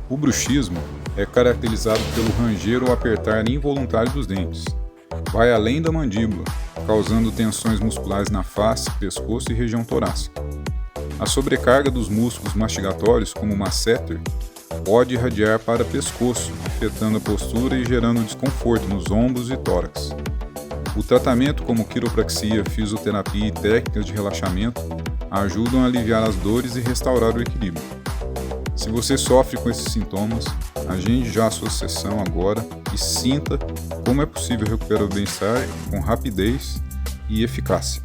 O bruxismo é caracterizado pelo ranger ou apertar involuntário dos dentes. Vai além da mandíbula, causando tensões musculares na face, pescoço e região torácica. A sobrecarga dos músculos mastigatórios, como o masseter, pode irradiar para pescoço, afetando a postura e gerando desconforto nos ombros e tórax. O tratamento, como quiropraxia, fisioterapia e técnicas de relaxamento, ajudam a aliviar as dores e restaurar o equilíbrio. Se você sofre com esses sintomas, agende já a sua sessão agora e sinta como é possível recuperar o bem-estar com rapidez e eficácia.